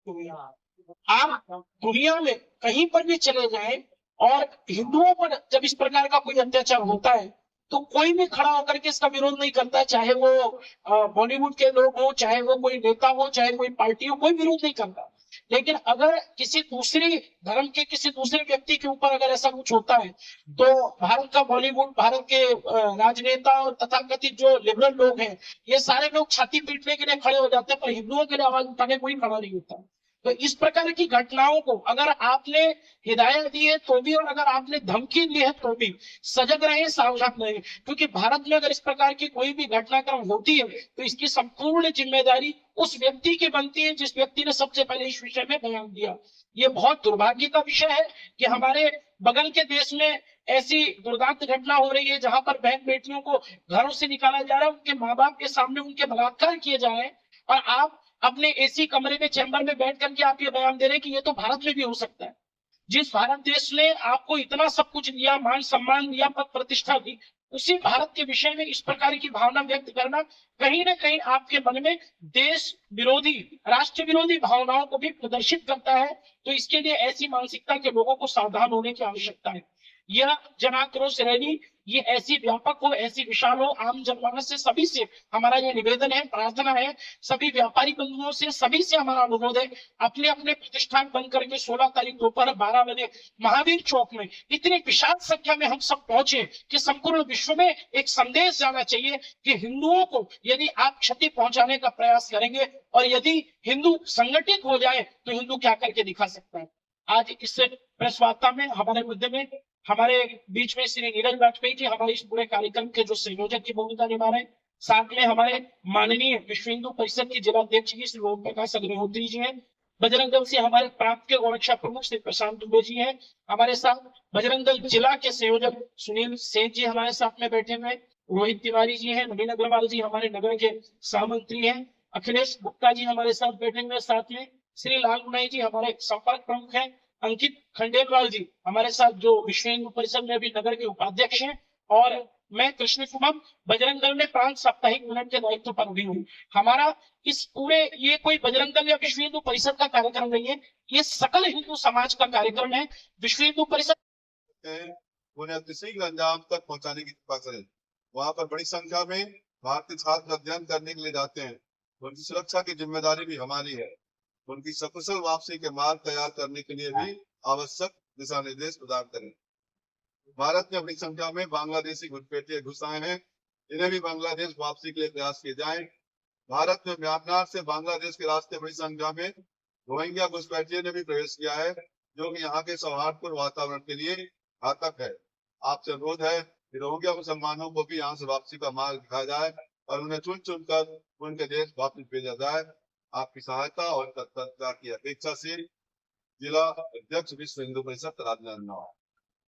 आप दुनिया में कहीं पर भी चले जाएं और हिंदुओं पर जब इस प्रकार का कोई अत्याचार होता है तो कोई भी खड़ा होकर के इसका विरोध नहीं करता है, चाहे वो बॉलीवुड के लोग हो, चाहे वो कोई नेता हो, चाहे कोई पार्टी हो, कोई विरोध नहीं करता। लेकिन अगर किसी दूसरी धर्म के किसी दूसरे व्यक्ति के ऊपर अगर ऐसा कुछ होता है तो भारत का बॉलीवुड, भारत के राजनेता और तथाकथित जो लिबरल लोग हैं, ये सारे लोग छाती पीटने के लिए खड़े हो जाते हैं, पर हिंदुओं के लिए आवाज उठाने कोई खड़ा नहीं होता। तो इस प्रकार की घटनाओं को अगर आपने हिदायत दी है तो भी, और अगर आपने धमकी दी है तो भी सजग रहे, सावधान रहे, क्योंकि भारत में अगर इस प्रकार की कोई भी घटनाक्रम होती है तो इसकी संपूर्ण जिम्मेदारी उस व्यक्ति की बनती है जिस व्यक्ति ने सबसे पहले इस विषय में बयान दिया। ये बहुत दुर्भाग्य का विषय है कि हमारे बगल के देश में ऐसी दुर्दांत घटना हो रही है जहां पर बहन बेटियों को घरों से निकाला जा रहा है, उनके माँ बाप के सामने उनके बलात्कार किए जा रहे हैं, और आप अपने एसी कमरे में, चैम्बर में बैठ करके आप ये बयान दे रहे हैं कि ये तो भारत में भी हो सकता है। जिस भारत देश ने आपको इतना सब कुछ दिया, मान सम्मान दिया, पद प्रतिष्ठा दी, उसी भारत के विषय में इस प्रकार की भावना व्यक्त करना कहीं ना कहीं आपके मन में देश विरोधी, राष्ट्र विरोधी भावनाओं को भी प्रदर्शित करता है। तो इसके लिए ऐसी मानसिकता के लोगों को सावधान होने की आवश्यकता है। यह जन आक्रोश रैली ये ऐसी व्यापक हो, ऐसी विशाल हो, आम जनमानस से, सभी से हमारा ये निवेदन है, प्रार्थना है, सभी व्यापारी बंधुओं से, सभी से हमारा अनुरोध है, अपने अपने प्रतिष्ठान बंद करके 16 तारीख दोपहर 12 बजे महावीर चौक में इतनी विशाल संख्या में हम सब पहुंचे कि संपूर्ण विश्व में एक संदेश जाना चाहिए कि हिंदुओं को यदि आप क्षति पहुंचाने का प्रयास करेंगे और यदि हिंदू संगठित हो जाए तो हिंदू क्या करके दिखा सकता है। आज इस प्रेस वार्ता में हमारे मुद्दे में हमारे बीच में श्री नीरज वाजपेयी जी हमारे इस पूरे कार्यक्रम के जो संयोजक की भूमिका निभा रहे हैं, साथ में हमारे माननीय विश्व हिंदू परिषद के जिला अध्यक्ष जी श्री ओम प्रकाश अग्निहोत्री जी हैं, बजरंग दल से हमारे प्रांत के गोरक्षा प्रमुख श्री प्रशांत दुबे जी हैं, हमारे साथ बजरंग दल जिला के संयोजक सुनील सेठ जी हमारे साथ में बैठे हुए, रोहित तिवारी जी हैं, नवीन अग्रवाल जी हमारे नगर के सहमंत्री हैं, अखिलेश गुप्ता जी हमारे साथ बैठे हुए, साथ में श्री लाल गुनाई जी हमारे संपर्क प्रमुख हैं, अंकित खंडेलवाल जी हमारे साथ जो विश्व हिंदू परिषद में भी नगर के उपाध्यक्ष हैं, और मैं कृष्ण कुमार बजरंग दल में प्रांत साप्ताहिक मिलन के दायित्व पर भी हूँ। हमारा इस पूरे, ये कोई बजरंग दल या विश्व हिंदू परिषद का कार्यक्रम नहीं है, ये सकल हिंदू समाज का कार्यक्रम है। विश्व हिंदू परिषद उन्हें अतिशीघ्र अंजाम तक पहुंचाने की कृपा करें। वहां पर बड़ी संख्या में भारतीय छात्र अध्ययन करने के लिए जाते हैं, उनकी सुरक्षा की जिम्मेदारी भी हमारी है। उनकी सकुशल वापसी के मार्ग तैयार करने के लिए भी आवश्यक दिशा निर्देश प्रदान करें। भारत में बड़ी संख्या में बांग्लादेशी घुसपैठिए घुस आए हैं, इन्हें भी बांग्लादेश वापसी के लिए प्रयास किए जाएं। भारत में म्यांमार से बांग्लादेश के रास्ते बड़ी संख्या में रोहिंग्या घुसपैठिए ने भी प्रवेश किया है, जो कि यहाँ के सौहार्दपूर्ण वातावरण के लिए घातक है। आपसे अनुरोध है कि रोहिंग्या मुसलमानों को भी यहाँ से वापसी का मार्ग दिखाया जाए और उन्हें चुन चुन कर उनके देश वापस भेजा जाए। आपकी सहायता और तत्परता की अपेक्षा से जिला अध्यक्ष विश्व हिंदू परिषद राजनांदगांव।